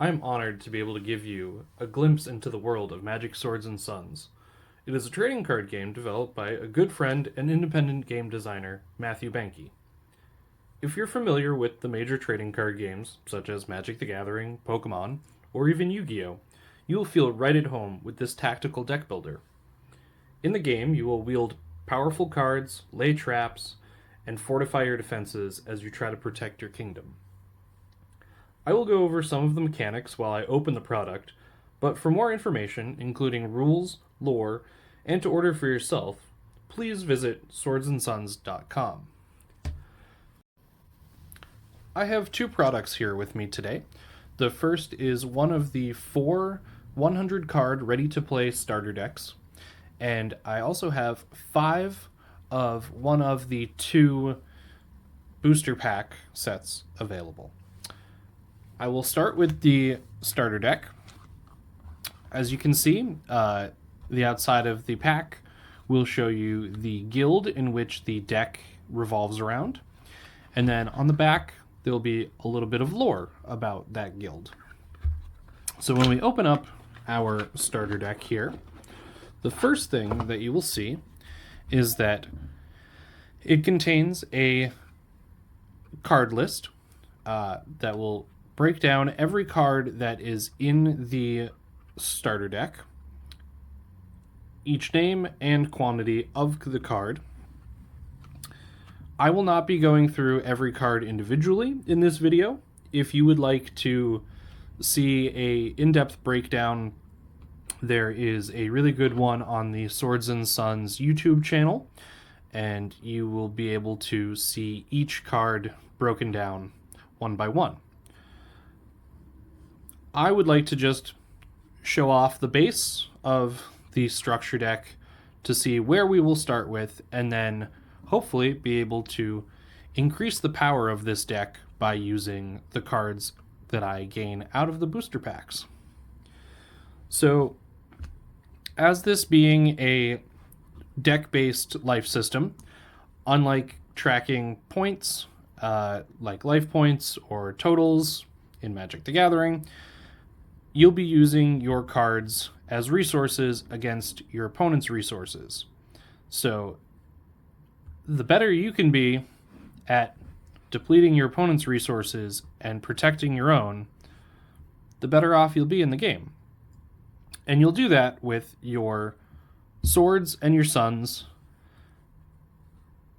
I'm honored to be able to give you a glimpse into the world of Magic Swords and Suns. It is a trading card game developed by a good friend and independent game designer, Matthew Banky. If you're familiar with the major trading card games, such as Magic the Gathering, Pokemon, or even Yu Gi Oh!, you will feel right at home with this tactical deck builder. In the game, you will wield powerful cards, lay traps, and fortify your defenses as you try to protect your kingdom. I will go over some of the mechanics while I open the product, but for more information, including rules, lore, and to order for yourself, please visit swordsandsuns.com. I have two products here with me today. The first is one of the four 100 card ready to play starter decks, and I also have five of one of the two booster pack sets available. I will start with the starter deck. As you can see, the outside of the pack will show you the guild in which the deck revolves around. And then on the back, there'll be a little bit of lore about that guild. So when we open up our starter deck here, the first thing that you will see is that it contains a card list that will break down every card that is in the starter deck, each name and quantity of the card. I will not be going through every card individually in this video. If you would like to see a in-depth breakdown, there is a really good one on the Swords and Suns YouTube channel, and you will be able to see each card broken down one by one. I would like to just show off the base of the structure deck to see where we will start with, and then hopefully be able to increase the power of this deck by using the cards that I gain out of the booster packs. So, as this being a deck-based life system, unlike tracking points, like life points or totals in Magic the Gathering, you'll be using your cards as resources against your opponent's resources. So the better you can be at depleting your opponent's resources and protecting your own, the better off you'll be in the game. And you'll do that with your swords and your suns.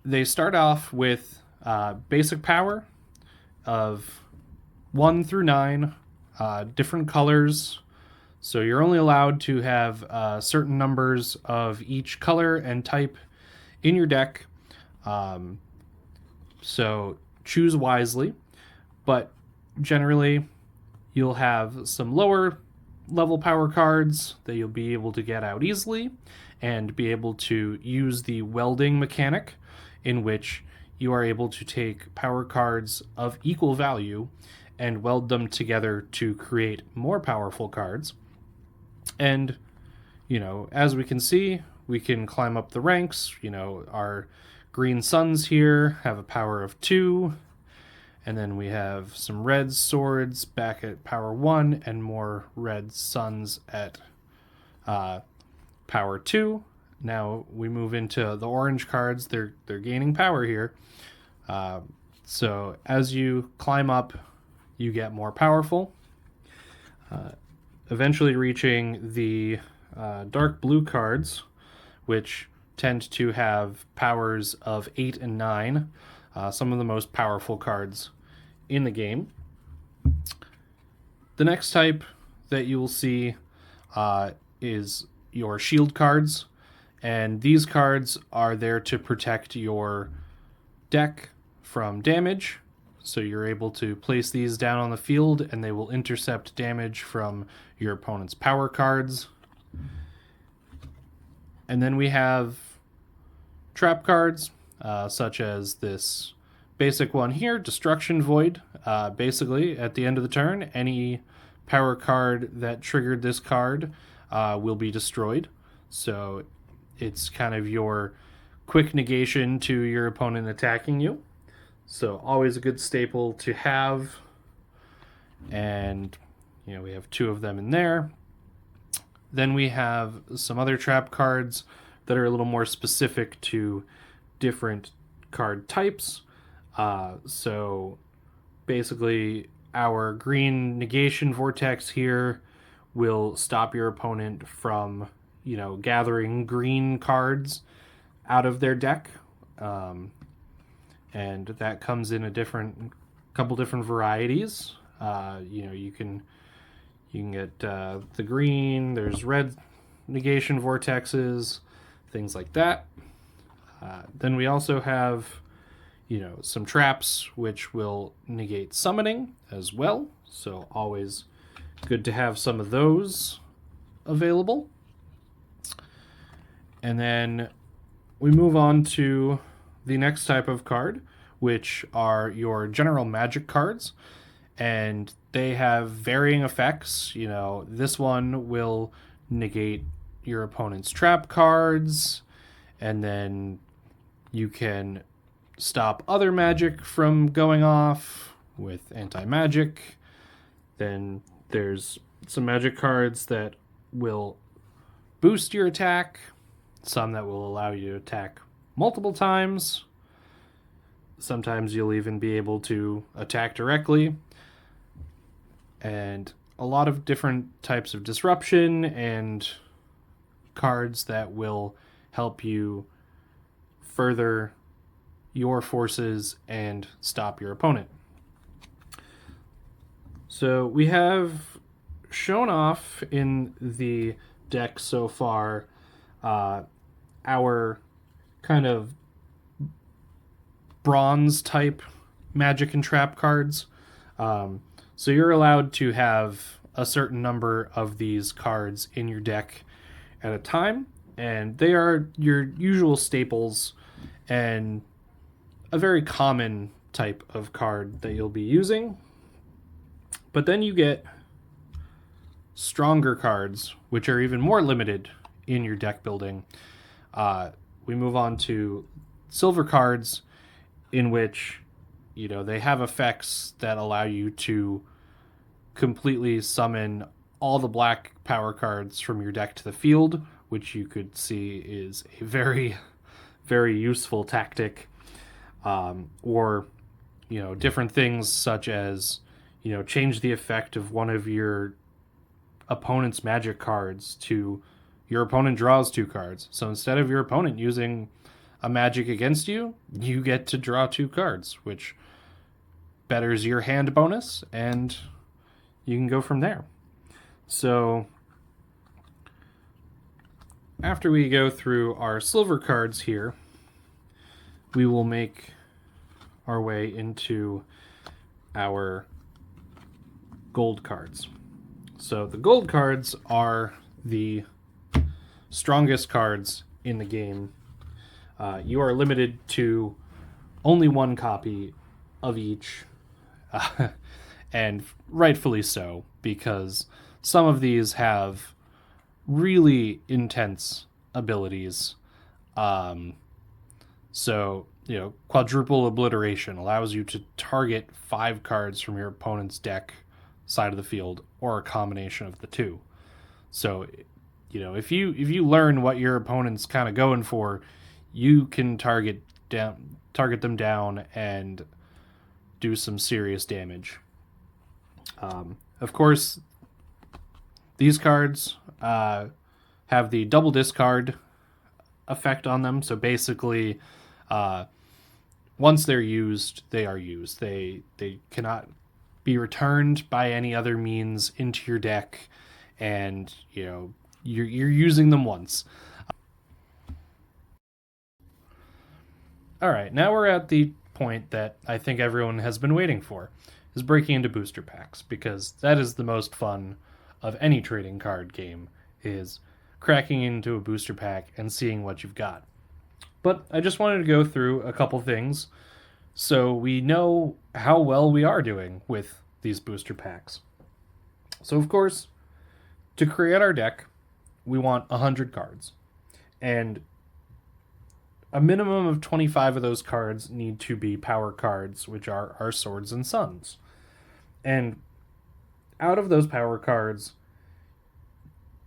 They start off with basic power of 1 through 9, different colors. So you're only allowed to have certain numbers of each color and type in your deck. So choose wisely, but generally you'll have some lower level power cards that you'll be able to get out easily and be able to use the welding mechanic, in which you are able to take power cards of equal value and weld them together to create more powerful cards. And, as we can see, we can climb up the ranks. Our green suns here have a power of 2, and then we have some red swords back at power 1 and more red suns at power 2. Now we move into the orange cards. They're gaining power here. So as you climb up, you get more powerful, eventually reaching the dark blue cards, which tend to have powers of 8 and 9, some of the most powerful cards in the game. The next type that you will see is your shield cards, and these cards are there to protect your deck from damage. So you're able to place these down on the field and they will intercept damage from your opponent's power cards. And then we have trap cards, such as this basic one here, Destruction Void. Basically, at the end of the turn, any power card that triggered this card will be destroyed. So it's kind of your quick negation to your opponent attacking you. So always a good staple to have. And, we have 2 of them in there. Then we have some other trap cards that are a little more specific to different card types. So basically, our green negation vortex here will stop your opponent from, gathering green cards out of their deck. And that comes in couple different varieties. You can get the green. There's red negation vortexes, things like that. Then we also have, some traps which will negate summoning as well. So always good to have some of those available. And then we move on to the next type of card, which are your general magic cards. And they have varying effects. This one will negate your opponent's trap cards, and then you can stop other magic from going off with anti-magic. Then there's some magic cards that will boost your attack, some that will allow you to attack multiple times. Sometimes you'll even be able to attack directly. And a lot of different types of disruption and cards that will help you further your forces and stop your opponent. So we have shown off in the deck so far our kind of bronze type magic and trap cards. So you're allowed to have a certain number of these cards in your deck at a time, and they are your usual staples and a very common type of card that you'll be using. But then you get stronger cards, which are even more limited in your deck building. We move on to silver cards, in which they have effects that allow you to completely summon all the black power cards from your deck to the field, which you could see is a very, very useful tactic. Or different things such as change the effect of one of your opponent's magic cards to your opponent draws 2 cards. So instead of your opponent using a magic against you, you get to draw 2 cards, which betters your hand bonus, and you can go from there. So after we go through our silver cards here, we will make our way into our gold cards. So the gold cards are the strongest cards in the game. You are limited to only 1 copy of each, and rightfully so, because some of these have really intense abilities. So, quadruple obliteration allows you to target 5 cards from your opponent's deck side of the field, or a combination of the 2. So, if you learn what your opponent's kind of going for, you can target them down and do some serious damage. Of course, these cards have the double discard effect on them. So basically, once they're used, they are used. They cannot be returned by any other means into your deck, and you're using them once. All right, now we're at the point that I think everyone has been waiting for, is breaking into booster packs, because that is the most fun of any trading card game, is cracking into a booster pack and seeing what you've got. But I just wanted to go through a couple things so we know how well we are doing with these booster packs. So of course, to create our deck, we want 100 cards. And a minimum of 25 of those cards need to be power cards, which are our Swords and Suns. And out of those power cards,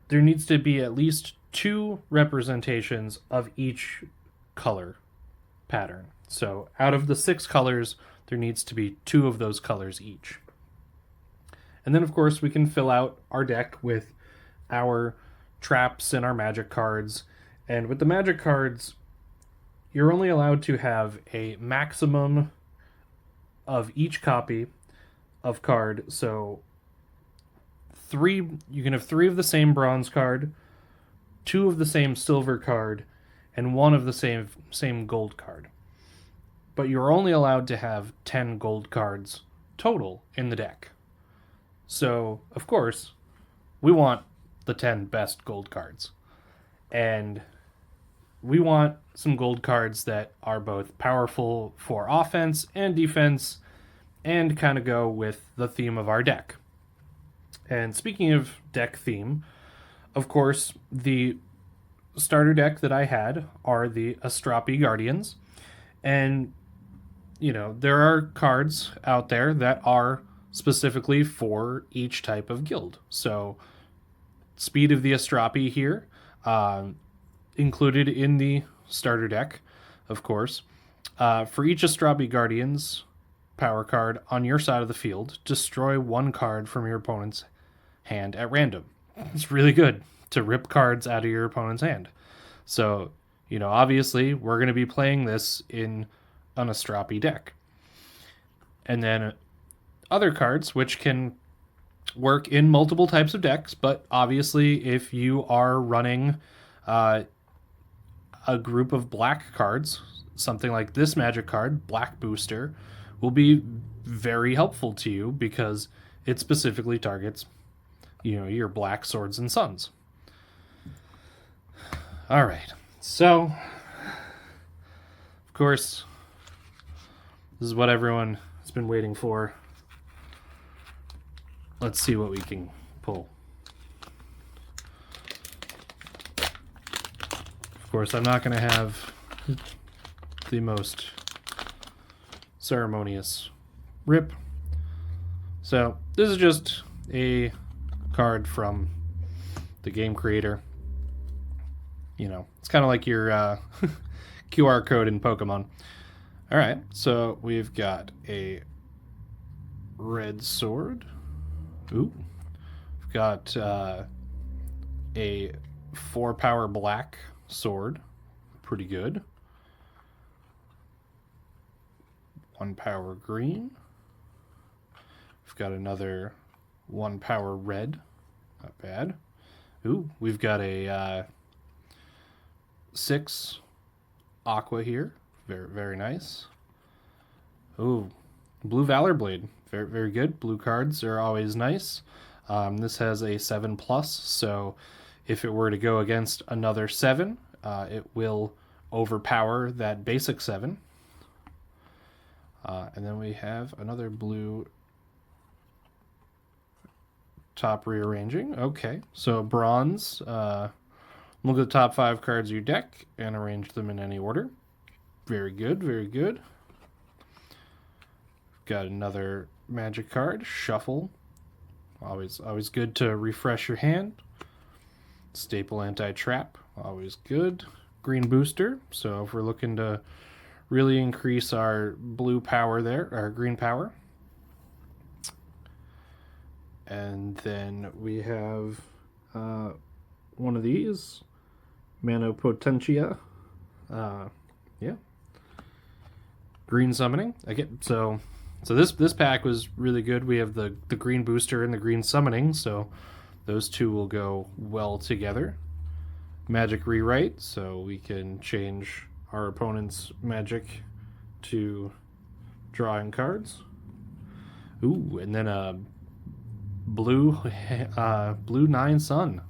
there needs to be at least 2 representations of each color pattern. So out of the 6 colors, there needs to be 2 of those colors each. And then, of course, we can fill out our deck with our traps and our magic cards. And with the magic cards, you're only allowed to have a maximum of each copy of card. So you can have 3 of the same bronze card, 2 of the same silver card, and 1 of the same gold card. But you're only allowed to have 10 gold cards total in the deck. So, of course, we want the 10 best gold cards. And we want some gold cards that are both powerful for offense and defense and kind of go with the theme of our deck. And speaking of deck theme, of course, the starter deck that I had are the Astrapi Guardians. And, there are cards out there that are specifically for each type of guild. So, Speed of the Astrapi here, included in the starter deck, of course. For each Astrapi Guardians power card on your side of the field, destroy 1 card from your opponent's hand at random. It's really good to rip cards out of your opponent's hand. So, obviously, we're going to be playing this in an Astrapi deck. And then other cards, which can work in multiple types of decks, but obviously, if you are running a group of black cards, something like this magic card, Black Booster, will be very helpful to you because it specifically targets, your black Swords and Suns. All right, so of course, this is what everyone has been waiting for. Let's see what we can pull. Of course, I'm not going to have the most ceremonious rip. So, this is just a card from the game creator. It's kind of like your QR code in Pokemon. All right, so we've got a red sword. Ooh. We've got a 4-power black sword. Pretty good. 1-power green. We've got another 1-power red. Not bad. Ooh, we've got a 6 aqua here. Very, very nice. Ooh, blue Valor Blade. Very, very good. Blue cards are always nice. This has a 7+, so if it were to go against another 7, it will overpower that basic 7. And then we have another blue top rearranging. Okay, so bronze. Look at the top 5 cards of your deck and arrange them in any order. Very good, very good. Got another magic card, Shuffle. Always good to refresh your hand. Staple Anti-Trap, always good. Green Booster, so if we're looking to really increase our blue power there, our green power. And then we have one of these, Mano Potentia. Yeah. Green Summoning. So this pack was really good. We have the green booster and the green summoning, so those two will go well together. Magic Rewrite, so we can change our opponent's magic to drawing cards. Ooh, and then a blue 9 Sun.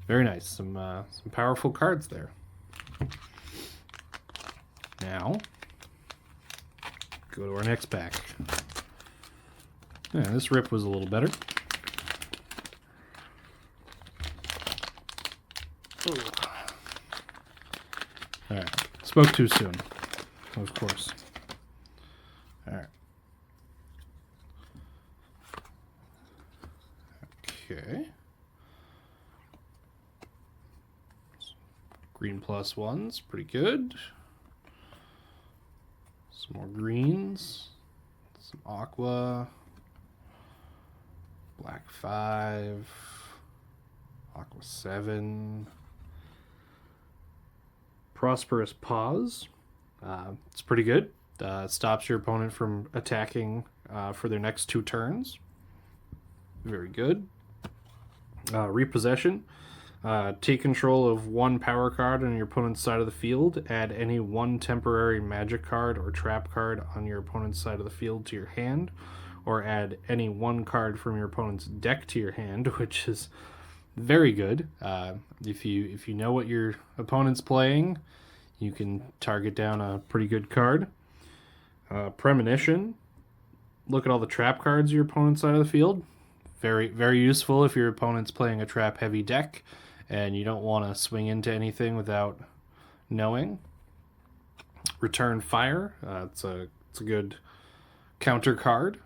Very nice. Some powerful cards there. Now, go to our next pack. Yeah, this rip was a little better. Alright, spoke too soon, of course. Alright. Okay. Green +1's pretty good. Some more greens. Some aqua. Black 5. Aqua 7. Prosperous Pause. It's pretty good. Stops your opponent from attacking for their next 2 turns. Very good. Repossession. Take control of 1 power card on your opponent's side of the field. Add any 1 temporary magic card or trap card on your opponent's side of the field to your hand. Or add any 1 card from your opponent's deck to your hand, which is very good. If you know what your opponent's playing, you can target down a pretty good card. Premonition. Look at all the trap cards your opponent's side of the field. Very, very useful if your opponent's playing a trap-heavy deck and you don't want to swing into anything without knowing. Return Fire. It's a good counter card.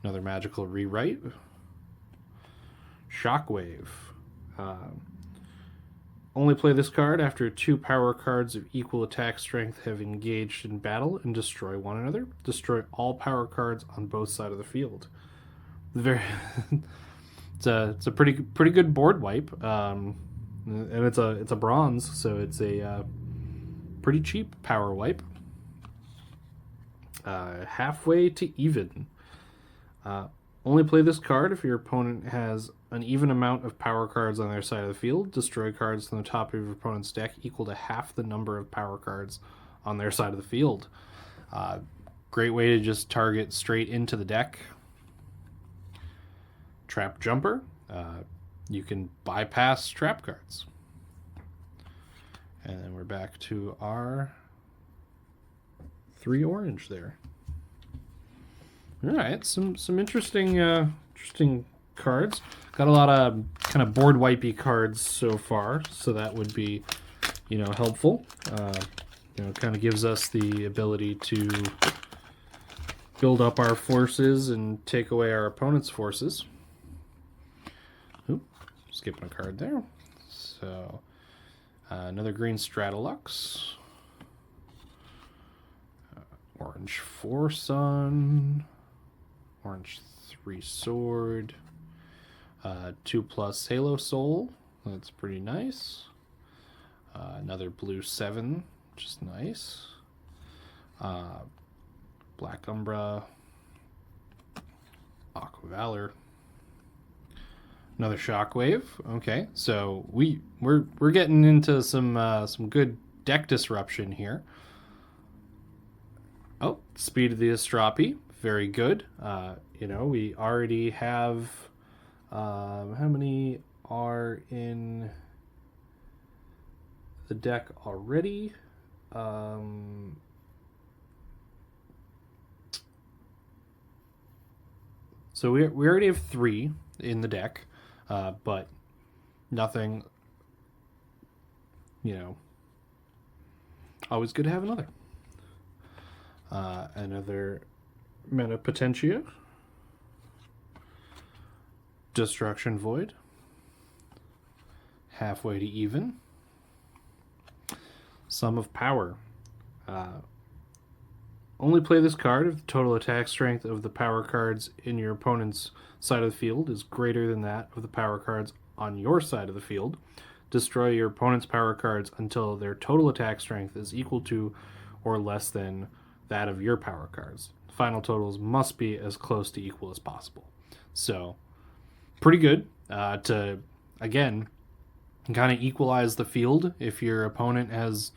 Another magical rewrite. Shockwave. Only play this card after 2 power cards of equal attack strength have engaged in battle and destroy one another. Destroy all power cards on both sides of the field. Very, it's a pretty good board wipe, and it's a bronze, so it's a pretty cheap power wipe. Halfway to Even. Only play this card if your opponent has an even amount of power cards on their side of the field. Destroy cards from the top of your opponent's deck equal to half the number of power cards on their side of the field. Great way to just target straight into the deck. Trap Jumper. You can bypass trap cards. And then we're back to our 3 orange there. All right, some interesting cards. Got a lot of kind of board wipey cards so far, so that would be, helpful. Kind of gives us the ability to build up our forces and take away our opponent's forces. Oop, skipping a card there. So another green Stratolux. Orange 4 Sun. Orange 3 Sword. 2+ Halo Soul. That's pretty nice. Another blue 7, which is nice. Black Umbra. Aqua Valor. Another Shockwave. Okay, so we're getting into some good deck disruption here. Oh, Speed of the Astropi. Very good. We already have... how many are in the deck already? So we already have 3 in the deck, but nothing, always good to have another. Another Meta Potentia. Destruction Void. Halfway to Even. Sum of Power. Only play this card if the total attack strength of the power cards in your opponent's side of the field is greater than that of the power cards on your side of the field. Destroy your opponent's power cards until their total attack strength is equal to or less than that of your power cards. Final totals must be as close to equal as possible. So, pretty good to, again, kind of equalize the field. If your opponent has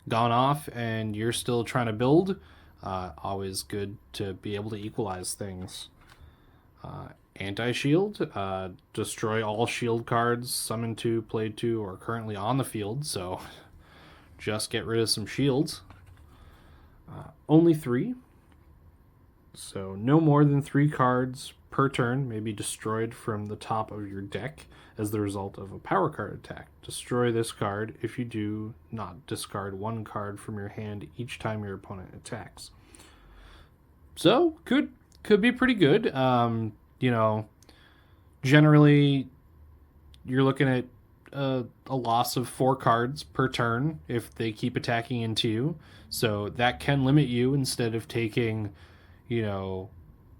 gone off and you're still trying to build, always good to be able to equalize things. Anti-shield, destroy all shield cards summoned to, played to, or currently on the field, so just get rid of some shields. Only 3, so no more than 3 cards per turn may be destroyed from the top of your deck as the result of a power card attack. Destroy this card if you do not discard 1 card from your hand each time your opponent attacks. So could be pretty good. generally you're looking at a loss of 4 cards per turn if they keep attacking into you. So that can limit you instead of taking,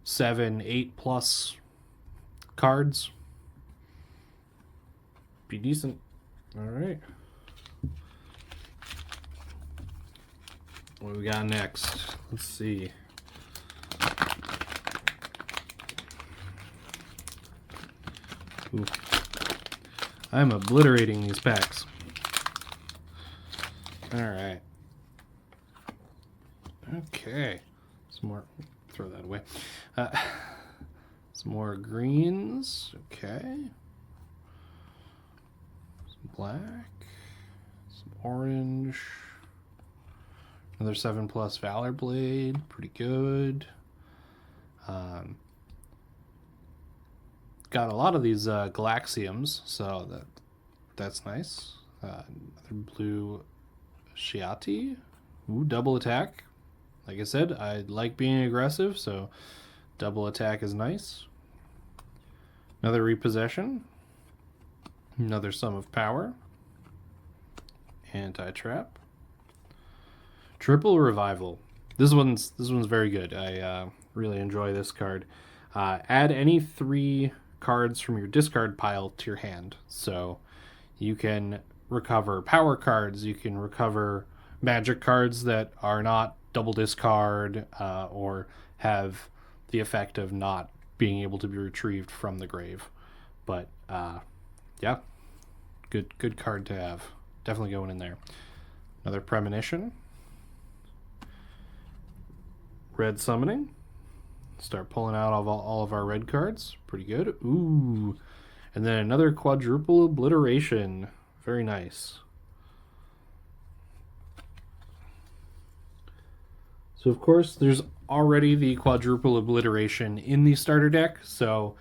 7, 8 plus cards. Be decent. All right. What do we got next? Let's see. Ooh. I'm obliterating these packs. Alright. Okay. Some more. Throw that away. Some more greens. Okay. Some black. Some orange. Another 7 plus Valor Blade. Pretty good. Got a lot of these Galaxiums, so that's nice. Another blue Shiati. Ooh, double attack. Like I said, I like being aggressive, so double attack is nice. Another repossession. Another Sum of Power. Anti-trap. Triple Revival. This one's very good. I really enjoy this card. Add any 3 cards from your discard pile to your hand. So you can recover power cards, you can recover magic cards that are not double discard or have the effect of not being able to be retrieved from the grave. But yeah, good card to have. Definitely going in there. Another Premonition. Red Summoning. Start pulling out all of our red cards. Pretty good. Ooh. And then another Quadruple Obliteration. Very nice. So, of course, there's already the Quadruple Obliteration in the starter deck. So,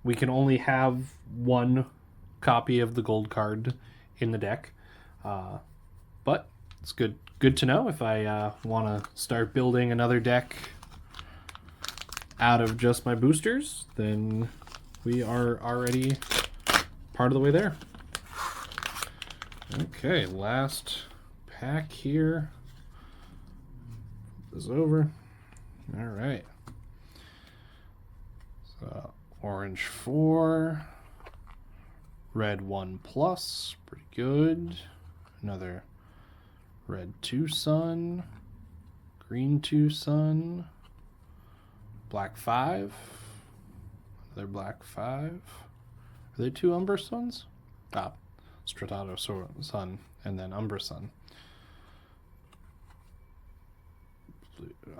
we can only have 1 copy of the gold card in the deck. But it's good to know if I want to start building another deck out of just my boosters, then we are already part of the way there. Okay, last pack here. This is over. All right. So orange 4, red 1 plus, pretty good. Another red 2 sun, green 2 sun, black 5, another black 5. Are they 2 Umber Suns? Stratato Sun, and then Umber Sun.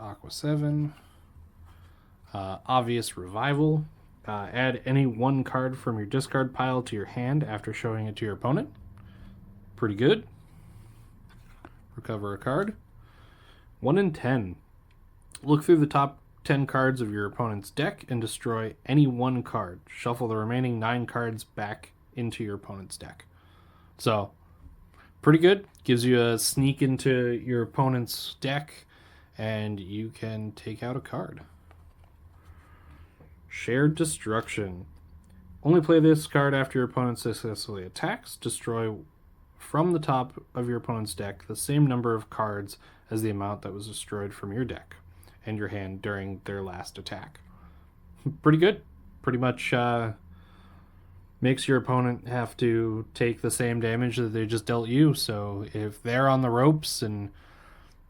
Aqua 7. Obvious Revival. Add any 1 card from your discard pile to your hand after showing it to your opponent. Pretty good. Recover a card. 1 in 10. Look through the top 10 cards of your opponent's deck and destroy any 1 card. Shuffle the remaining 9 cards back into your opponent's deck. So, pretty good. Gives you a sneak into your opponent's deck, and you can take out a card. Shared Destruction. Only play this card after your opponent successfully attacks. Destroy from the top of your opponent's deck the same number of cards as the amount that was destroyed from your deck and your hand during their last attack. Pretty good. Pretty much makes your opponent have to take the same damage that they just dealt you. So if they're on the ropes and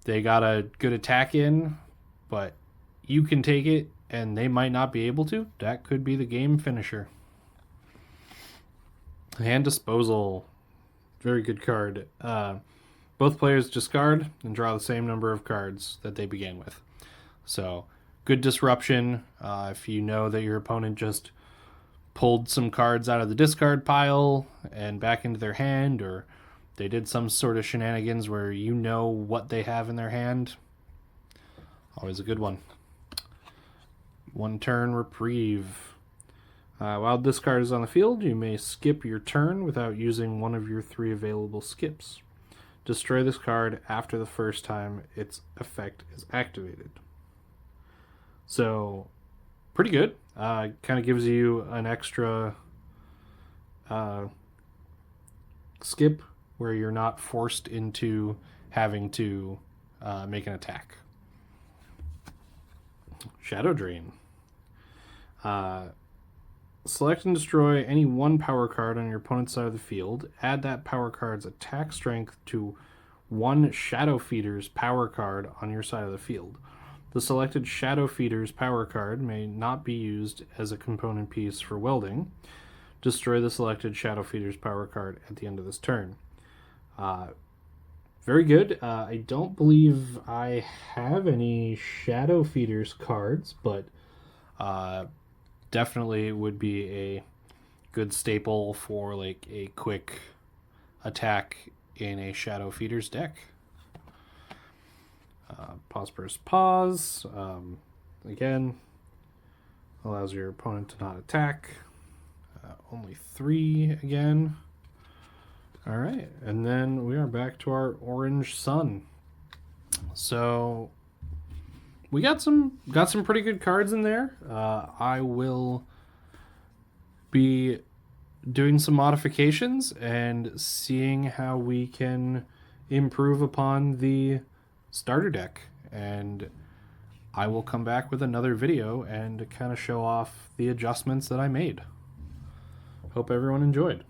they got a good attack in, but you can take it and they might not be able to, that could be the game finisher. Hand Disposal. Very good card. Both players discard and draw the same number of cards that they began with. So, good disruption. If you know that your opponent just pulled some cards out of the discard pile and back into their hand, or they did some sort of shenanigans where you know what they have in their hand, always a good one. 1 turn reprieve. While this card is on the field, you may skip your turn without using one of your 3 available skips. Destroy this card after the first time its effect is activated. So pretty good. Kind of gives you an extra skip where you're not forced into having to make an attack. Shadow Drain. Select and destroy any one power card on your opponent's side of the field. Add that power card's attack strength to one Shadow Feeder's power card on your side of the field. The selected Shadow Feeder's power card may not be used as a component piece for welding. Destroy the selected Shadow Feeder's power card at the end of this turn. Very good. I don't believe I have any Shadow Feeder's cards, but definitely would be a good staple for like a quick attack in a Shadow Feeder's deck. Prosperous Pause. Again, allows your opponent to not attack. Only 3 again. All right, and then we are back to our Orange Sun. So we got some pretty good cards in there. I will be doing some modifications and seeing how we can improve upon the starter deck, and I will come back with another video and kind of show off the adjustments that I made. Hope everyone enjoyed.